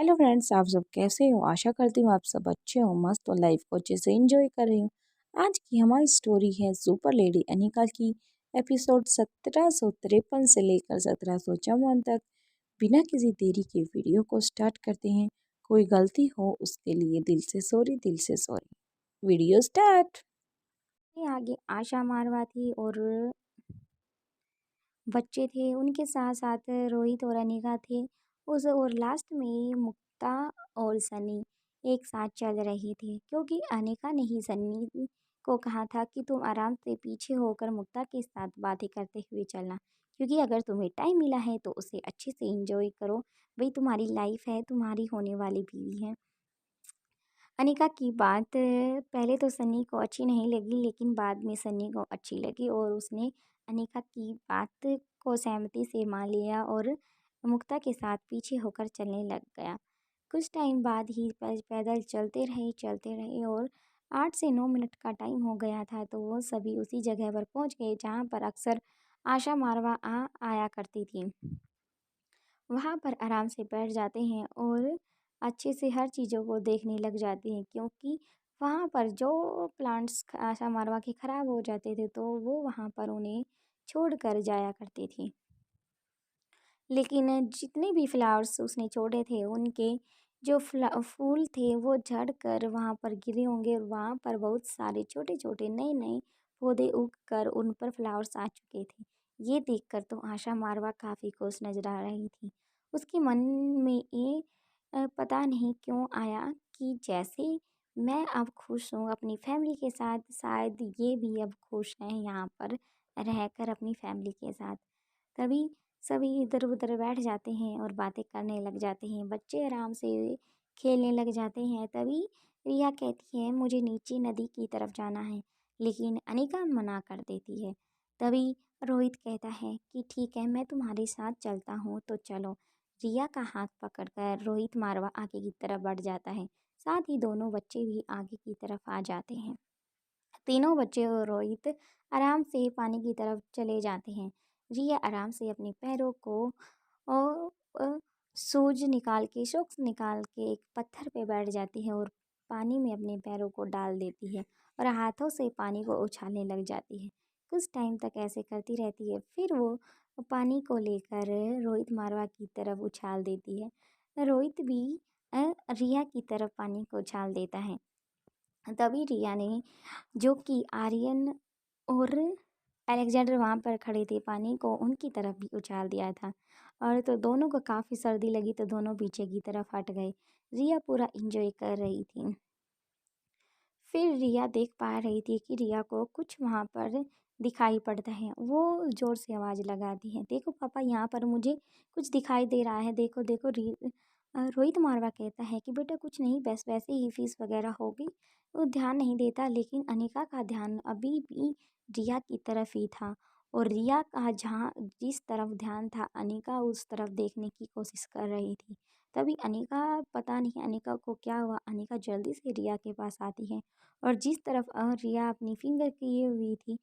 Hello friends, आप सब कैसे हो। आशा करती हूँ आप सब अच्छे हो, मस्त हो, लाइफ को अच्छे से एंजॉय कर रही हूँ। आज की हमारी स्टोरी है सुपर लेडी अनिका की। एपिसोड 1753 से लेकर 1754 तक। बिना किसी देरी के वीडियो को स्टार्ट करते हैं। कोई गलती हो उसके लिए दिल से सॉरी, दिल से सॉरी। Video start. आगे आशा मारवा थी और बच्चे थे, उनके साथ साथ रोहित और अनिका थे। उस और लास्ट में मुक्ता और सनी एक साथ चल रहे थे, क्योंकि अनिका ने ही सनी को कहा था कि तुम आराम से पीछे होकर मुक्ता के साथ बातें करते हुए चलना, क्योंकि अगर तुम्हें टाइम मिला है तो उसे अच्छे से एंजॉय करो। भाई तुम्हारी लाइफ है, तुम्हारी होने वाली बीवी है। अनिका की बात पहले तो सन्नी को अच्छी नहीं लगी, लेकिन बाद में सन्नी को अच्छी लगी और उसने अनिका की बात को सहमति से मान लिया और मुक्ता के साथ पीछे होकर चलने लग गया। कुछ टाइम बाद ही पैदल चलते रहे और 8 से 9 मिनट का टाइम हो गया था, तो वो सभी उसी जगह पर पहुंच गए जहां पर अक्सर आशा मारवा आया करती थी। वहाँ पर आराम से बैठ जाते हैं और अच्छे से हर चीज़ों को देखने लग जाते हैं, क्योंकि वहाँ पर जो प्लांट्स आशा मारवा के ख़राब हो जाते थे तो वो वहाँ पर उन्हें छोड़ कर जाया करती थी। लेकिन जितने भी फ्लावर्स उसने छोड़े थे उनके जो फूल थे वो झड़ कर वहाँ पर गिरे होंगे और वहाँ पर बहुत सारे छोटे छोटे नए नए पौधे उग कर उन पर फ्लावर्स आ चुके थे। ये देखकर तो आशा मारवा काफ़ी खुश नजर आ रही थी। उसके मन में ये पता नहीं क्यों आया कि जैसे मैं अब खुश हूँ अपनी फैमिली के साथ, शायद ये भी अब खुश हैं यहाँ पर रहकर अपनी फैमिली के साथ। तभी सभी इधर उधर बैठ जाते हैं और बातें करने लग जाते हैं। बच्चे आराम से खेलने लग जाते हैं। तभी रिया कहती है मुझे नीचे नदी की तरफ जाना है, लेकिन अनिका मना कर देती है। तभी रोहित कहता है कि ठीक है, मैं तुम्हारे साथ चलता हूँ, तो चलो। रिया का हाथ पकड़कर रोहित मारवा आगे की तरफ बढ़ जाता है। साथ ही दोनों बच्चे भी आगे की तरफ आ जाते हैं। तीनों बच्चे और रोहित आराम से पानी की तरफ चले जाते हैं। रिया आराम से अपने पैरों को और शॉक्स निकाल के एक पत्थर पे बैठ जाती है और पानी में अपने पैरों को डाल देती है और हाथों से पानी को उछालने लग जाती है। कुछ टाइम तक ऐसे करती रहती है, फिर वो पानी को लेकर रोहित मारवा की तरफ उछाल देती है। रोहित भी रिया की तरफ पानी को उछाल देता है। तभी रिया ने, जो कि आर्यन और अलेक्जेंडर वहाँ पर खड़े थे, पानी को उनकी तरफ भी उछाल दिया था। और तो दोनों को काफ़ी सर्दी लगी तो दोनों पीछे की तरफ हट गए। रिया पूरा इंजॉय कर रही थी। फिर रिया देख पा रही थी कि रिया को कुछ वहाँ पर दिखाई पड़ता है। वो ज़ोर से आवाज़ लगाती है, देखो पापा, यहाँ पर मुझे कुछ दिखाई दे रहा है, देखो देखो। रोहित मारवा कहता है कि बेटा कुछ नहीं, बस वैसे ही फीस वगैरह होगी। वो ध्यान नहीं देता, लेकिन अनिका का ध्यान अभी भी रिया की तरफ ही था। और रिया का जहाँ जिस तरफ ध्यान था, अनिका उस तरफ देखने की कोशिश कर रही थी। तभी अनिका, पता नहीं अनिका को क्या हुआ, अनिका जल्दी से रिया के पास आती है और जिस तरफ रिया अपनी फिंगर किए हुई थी,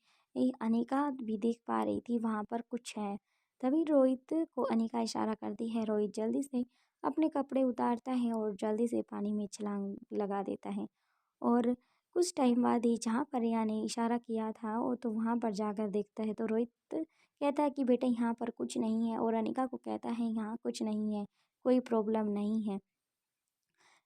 अनिका भी देख पा रही थी वहाँ पर कुछ है। तभी रोहित को अनिका इशारा करती है। रोहित जल्दी से अपने कपड़े उतारता है और जल्दी से पानी में छलांग लगा देता है। और कुछ टाइम बाद ही जहाँ पर रिया ने इशारा किया था और तो वहाँ पर जाकर देखता है तो रोहित कहता है कि बेटा यहाँ पर कुछ नहीं है, और अनिका को कहता है यहाँ कुछ नहीं है, कोई प्रॉब्लम नहीं है।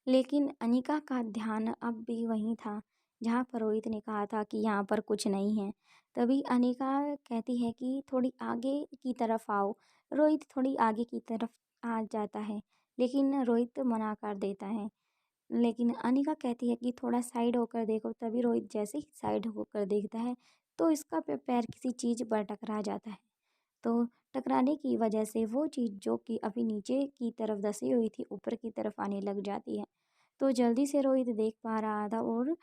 लेकिन अनिका का ध्यान अब भी वहीं था जहाँ पर रोहित ने कहा था कि यहाँ पर कुछ नहीं है। तभी अनिका कहती है कि थोड़ी आगे की तरफ आओ। रोहित थोड़ी आगे की तरफ आ जाता है, लेकिन रोहित मना कर देता है। लेकिन अनिका कहती है कि थोड़ा साइड होकर देखो। तभी रोहित जैसे ही साइड होकर देखता है तो इसका पैर किसी चीज़ पर टकरा जाता है। तो टकराने की वजह से वो चीज़ जो कि अभी नीचे की तरफ धसी हुई थी, ऊपर की तरफ आने लग जाती है। तो जल्दी से रोहित देख पा रहा था और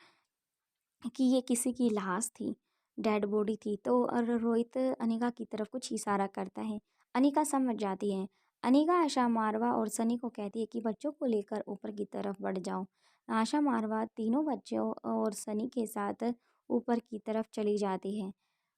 कि ये किसी की लाश थी, डेड बॉडी थी। तो और रोहित अनिका की तरफ कुछ इशारा करता है। अनिका समझ जाती है। अनिका आशा मारवा और सनी को कहती है कि बच्चों को लेकर ऊपर की तरफ बढ़ जाओ। आशा मारवा तीनों बच्चों और सनी के साथ ऊपर की तरफ चली जाती है।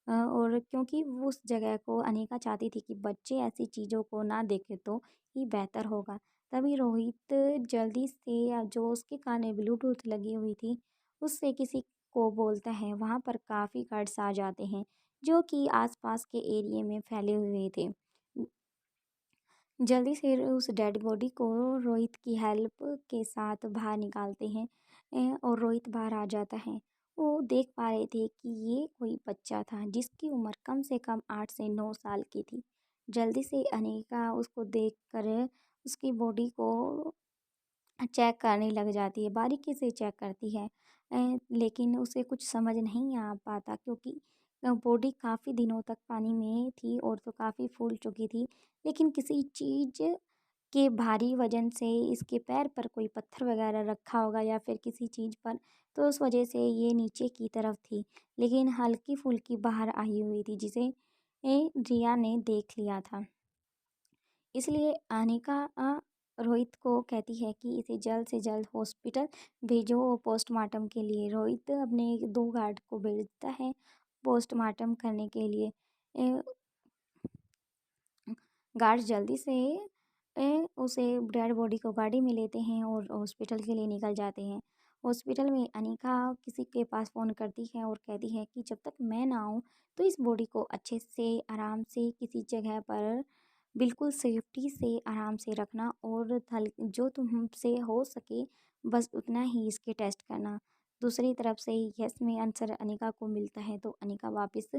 और क्योंकि वो उस जगह को अनिका चाहती थी कि बच्चे ऐसी चीज़ों को ना देखें तो ही बेहतर होगा। तभी रोहित जल्दी से जो उसके कान में ब्लूटूथ लगी हुई थी उससे किसी को बोलता है। वहाँ पर काफ़ी गार्ड्स आ जाते हैं जो कि आसपास के एरिया में फैले हुए थे। जल्दी से उस डेड बॉडी को रोहित की हेल्प के साथ बाहर निकालते हैं। और रोहित बाहर आ जाता है। वो देख पा रहे थे कि ये कोई बच्चा था जिसकी उम्र कम से कम 8 से 9 साल की थी। जल्दी से अनिका उसको देख कर उसकी बॉडी को चेक करने लग जाती है, बारीकी से चेक करती है। लेकिन उसे कुछ समझ नहीं आ पाता क्योंकि बॉडी काफ़ी दिनों तक पानी में थी और तो काफ़ी फूल चुकी थी। लेकिन किसी चीज़ के भारी वजन से इसके पैर पर कोई पत्थर वगैरह रखा होगा या फिर किसी चीज़ पर, तो उस वजह से ये नीचे की तरफ थी। लेकिन हल्की-फुल्की बाहर आई हुई थी जिसे रिया ने देख लिया था। इसलिए अनिका रोहित को कहती है कि इसे जल्द से जल्द हॉस्पिटल भेजो पोस्टमार्टम के लिए। रोहित अपने 2 गार्ड को भेजता है पोस्टमार्टम करने के लिए। गार्ड जल्दी से उसे डेड बॉडी को गाड़ी में लेते हैं और हॉस्पिटल के लिए निकल जाते हैं। हॉस्पिटल में अनिका किसी के पास फ़ोन करती है और कहती है कि जब तक मैं ना आऊँ तो इस बॉडी को अच्छे से आराम से किसी जगह पर बिल्कुल सेफ्टी से आराम से रखना और थल जो तुमसे हो सके बस उतना ही इसके टेस्ट करना। दूसरी तरफ से यस में आंसर अनिका को मिलता है तो अनिका वापस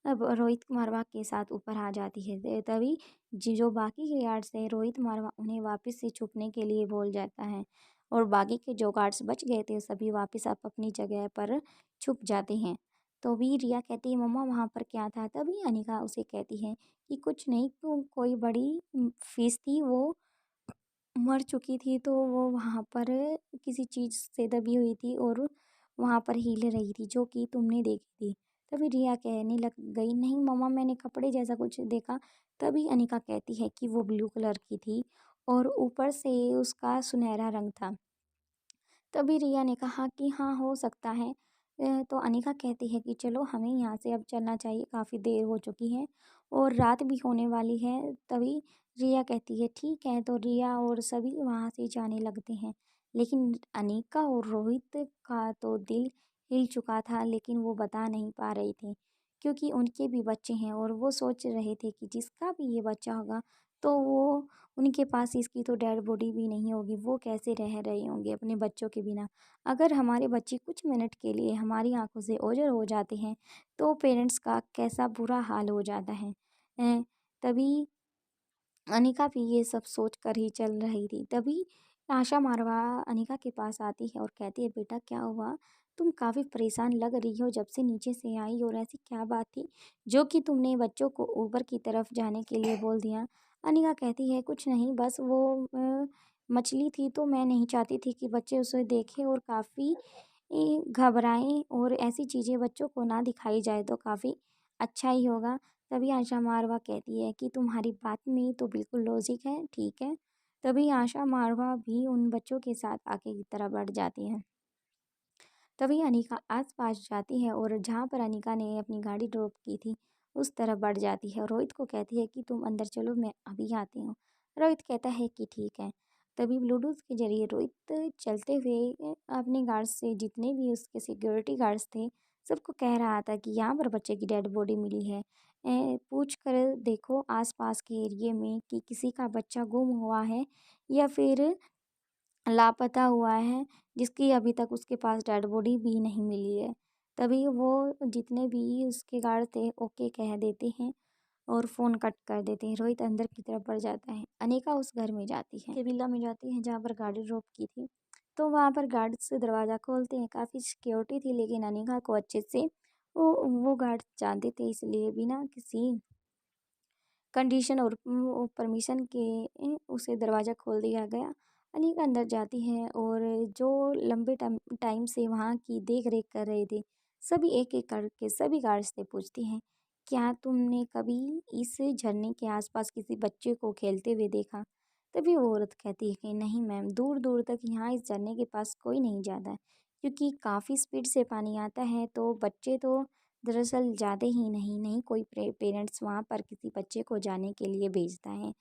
अब रोहित मारवा के साथ ऊपर आ जाती है। तभी जो बाकी के गार्ड्स थे रोहित मारवा उन्हें वापस से छुपने के लिए बोल जाता है और बाकी के जो गार्ड्स बच गए थे सभी वापस आप अपनी जगह पर छुप जाते हैं। तो भी रिया कहती है मम्मा वहाँ पर क्या था? तभी अनिका उसे कहती है कि कुछ नहीं, कोई बड़ी फिश थी, वो मर चुकी थी तो वो वहाँ पर किसी चीज़ से दबी हुई थी और वहाँ पर हिल रही थी जो कि तुमने देखी थी। तभी रिया कहने लग गई नहीं मम्मा मैंने कपड़े जैसा कुछ देखा। तभी अनिका कहती है कि वो ब्लू कलर की थी और ऊपर से उसका सुनहरा रंग था। तभी रिया ने कहा कि हाँ हो सकता है। तो अनिका कहती है कि चलो हमें यहाँ से अब चलना चाहिए, काफ़ी देर हो चुकी है और रात भी होने वाली है। तभी रिया कहती है ठीक है, तो रिया और सभी वहाँ से जाने लगते हैं। लेकिन अनिका और रोहित का तो दिल हिल चुका था लेकिन वो बता नहीं पा रही थी क्योंकि उनके भी बच्चे हैं और वो सोच रहे थे कि जिसका भी ये बच्चा होगा तो वो उनके पास इसकी तो डेड बॉडी भी नहीं होगी, वो कैसे रह रहे होंगे अपने बच्चों के बिना। अगर हमारे बच्चे कुछ मिनट के लिए हमारी आंखों से ओझल हो जाते हैं तो पेरेंट्स का कैसा बुरा हाल हो जाता है। तभी अनिका भी ये सब सोच कर ही चल रही थी। तभी आशा मारवा अनिका के पास आती है और कहती है बेटा क्या हुआ? तुम काफ़ी परेशान लग रही हो जब से नीचे से आई, और ऐसी क्या बात थी जो कि तुमने बच्चों को ऊपर की तरफ जाने के लिए बोल दिया? अनिका कहती है कुछ नहीं, बस वो मछली थी तो मैं नहीं चाहती थी कि बच्चे उसे देखें और काफ़ी घबराएं, और ऐसी चीज़ें बच्चों को ना दिखाई जाए तो काफ़ी अच्छा ही होगा। तभी आशा मारवा कहती है कि तुम्हारी बात में तो बिल्कुल लॉजिक है, ठीक है। तभी आशा मारवा भी उन बच्चों के साथ आगे की तरफ बढ़ जाती है। तभी अनिका आस-पास जाती है और जहाँ पर अनिका ने अपनी गाड़ी ड्रॉप की थी, उस तरफ बढ़ जाती है। रोहित को कहती है कि तुम अंदर चलो, मैं अभी आती हूँ। रोहित कहता है कि ठीक है। तभी ब्लूटूथ के ज़रिए रोहित चलते हुए अपने गार्ड्स से, जितने भी उसके सिक्योरिटी गार्ड्स थे, सबको कह रहा था कि यहाँ पर बच्चे की डेड बॉडी मिली है। पूछ कर देखो आस-पास के एरिये में कि किसी का बच्चा गुम हुआ है या फिर लापता हुआ है, जिसकी अभी तक उसके पास डेड बॉडी भी नहीं मिली है। तभी वो जितने भी उसके गार्ड थे ओके कह देते हैं और फ़ोन कट कर देते हैं। रोहित अंदर की तरफ बढ़ जाता है। अनिका उस घर में जाती है, के विला में जाती है जहाँ पर गाड़ी ड्रॉप की थी। तो वहाँ पर गार्ड्स दरवाज़ा खोलते हैं, काफ़ी सिक्योरिटी थी लेकिन अनिका को अच्छे से वो गार्ड जानते थे, इसलिए बिना किसी कंडीशन और परमिशन के उसे दरवाज़ा खोल दिया गया। अनिका अंदर जाती है और जो लंबे टाइम से वहाँ की देख रेख कर रहे थे सभी एक एक करके सभी गार्ड से पूछती हैं क्या तुमने कभी इस झरने के आसपास किसी बच्चे को खेलते हुए देखा? तभी वो औरत कहती है कि नहीं मैम, दूर दूर तक यहाँ इस झरने के पास कोई नहीं जाता है क्योंकि काफ़ी स्पीड से पानी आता है, तो बच्चे तो दरअसल ज़्यादा ही नहीं, नहीं कोई पेरेंट्स वहाँ पर किसी बच्चे को जाने के लिए भेजता है।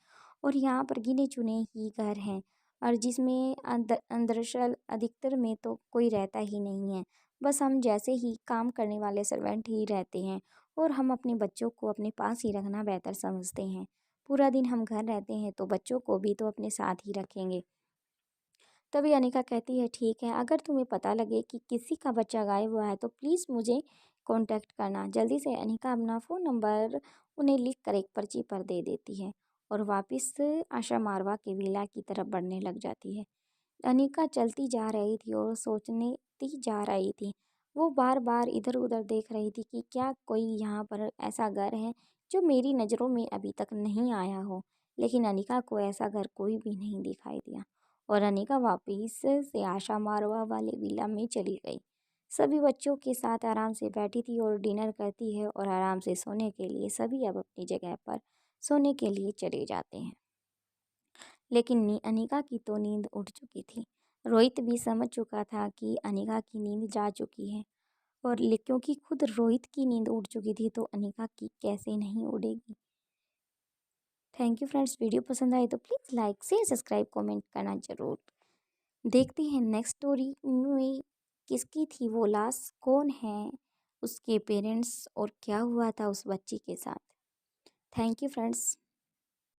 और यहाँ पर गिने चुने ही घर हैं और जिसमें दरअसल अधिकतर में तो कोई रहता ही नहीं है। बस हम जैसे ही काम करने वाले सर्वेंट ही रहते हैं और हम अपने बच्चों को अपने पास ही रखना बेहतर समझते हैं। पूरा दिन हम घर रहते हैं तो बच्चों को भी तो अपने साथ ही रखेंगे। तभी अनिका कहती है ठीक है, अगर तुम्हें पता लगे कि किसी का बच्चा गायब हुआ है तो प्लीज़ मुझे कांटेक्ट करना। जल्दी से अनिका अपना फ़ोन नंबर उन्हें लिख कर एक पर्ची पर दे देती है और वापस आशा मारवा के विला की तरफ बढ़ने लग जाती है। अनिका चलती जा रही थी और सोचती जा रही थी। वो बार बार इधर उधर देख रही थी कि क्या कोई यहाँ पर ऐसा घर है जो मेरी नज़रों में अभी तक नहीं आया हो। लेकिन अनिका को ऐसा घर कोई भी नहीं दिखाई दिया और अनिका वापस से आशा मारवा वाले विला में चली गई। सभी बच्चों के साथ आराम से बैठी थी और डिनर करती है और आराम से सोने के लिए सभी अब अपनी जगह पर सोने के लिए चले जाते हैं। लेकिन अनिका की तो नींद उड़ चुकी थी। रोहित भी समझ चुका था कि अनिका की नींद जा चुकी है और क्योंकि खुद रोहित की नींद उड़ चुकी थी तो अनिका की कैसे नहीं उड़ेगी। थैंक यू फ्रेंड्स, वीडियो पसंद आए तो please like share subscribe comment करना ज़रूर। देखते हैं नेक्स्ट स्टोरी में किसकी थी वो लाश, कौन है उसके पेरेंट्स और क्या हुआ था उस बच्ची के साथ। Thank you friends.